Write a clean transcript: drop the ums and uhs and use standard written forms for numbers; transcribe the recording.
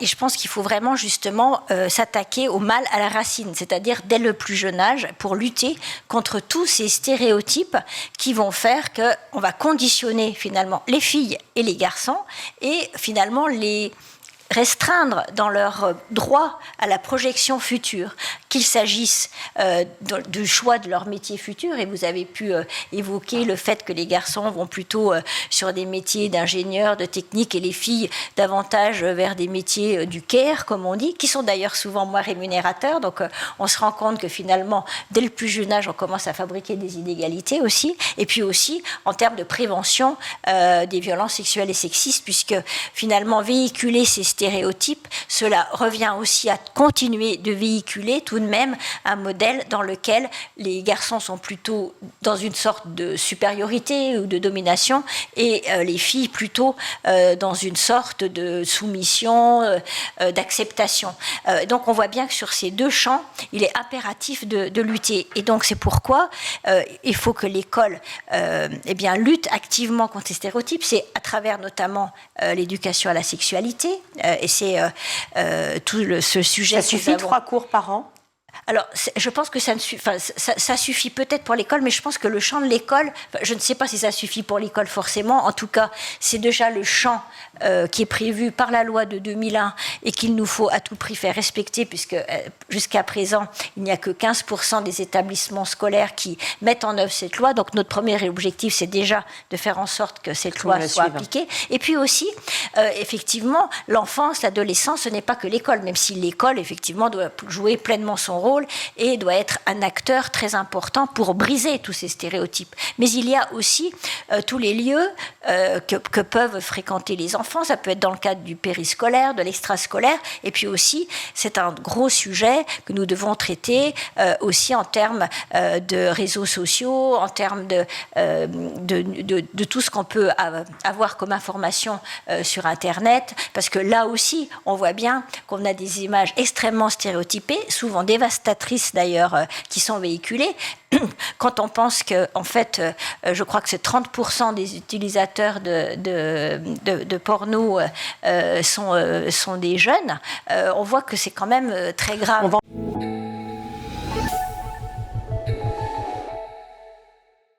et je pense qu'il faut vraiment justement s'attaquer au mal à la racine, c'est-à-dire dès le plus jeune âge, pour lutter contre tous ces stéréotypes qui vont faire qu'on va conditionner finalement les filles et les garçons et finalement les restreindre dans leur droit à la projection future, qu'il s'agisse du choix de leur métier futur, et vous avez pu évoquer le fait que les garçons vont plutôt sur des métiers d'ingénieurs, de techniques, et les filles davantage vers des métiers du care, comme on dit, qui sont d'ailleurs souvent moins rémunérateurs. Donc on se rend compte que finalement, dès le plus jeune âge, on commence à fabriquer des inégalités aussi, et puis aussi en termes de prévention des violences sexuelles et sexistes, puisque finalement véhiculer ces stéréotypes, cela revient aussi à continuer de véhiculer tout de même un modèle dans lequel les garçons sont plutôt dans une sorte de supériorité ou de domination et les filles plutôt dans une sorte de soumission, d'acceptation. Donc on voit bien que sur ces deux champs, il est impératif de lutter. Et donc c'est pourquoi il faut que l'école lutte activement contre ces stéréotypes. C'est à travers notamment l'éducation à la sexualité, et c'est tout ce sujet. Ça suffit 3 cours par an? Alors, je pense que ça suffit peut-être pour l'école, mais je pense que le champ de l'école, je ne sais pas si ça suffit pour l'école forcément, en tout cas, c'est déjà le champ qui est prévu par la loi de 2001 et qu'il nous faut à tout prix faire respecter, puisque jusqu'à présent, il n'y a que 15% des établissements scolaires qui mettent en œuvre cette loi. Donc, notre premier objectif, c'est déjà de faire en sorte que cette loi soit appliquée. Et puis aussi, effectivement, l'enfance, l'adolescence, ce n'est pas que l'école, même si l'école, effectivement, doit jouer pleinement son rôle et doit être un acteur très important pour briser tous ces stéréotypes. Mais il y a aussi tous les lieux que peuvent fréquenter les enfants. Ça peut être dans le cadre du périscolaire, de l'extrascolaire, et puis aussi, c'est un gros sujet que nous devons traiter aussi en termes de réseaux sociaux, en termes de tout ce qu'on peut avoir comme information sur Internet, parce que là aussi, on voit bien qu'on a des images extrêmement stéréotypées, souvent dévastatrices d'ailleurs, qui sont véhiculées. Quand on pense que, en fait, je crois que c'est 30% des utilisateurs de porno sont des jeunes, on voit que c'est quand même très grave.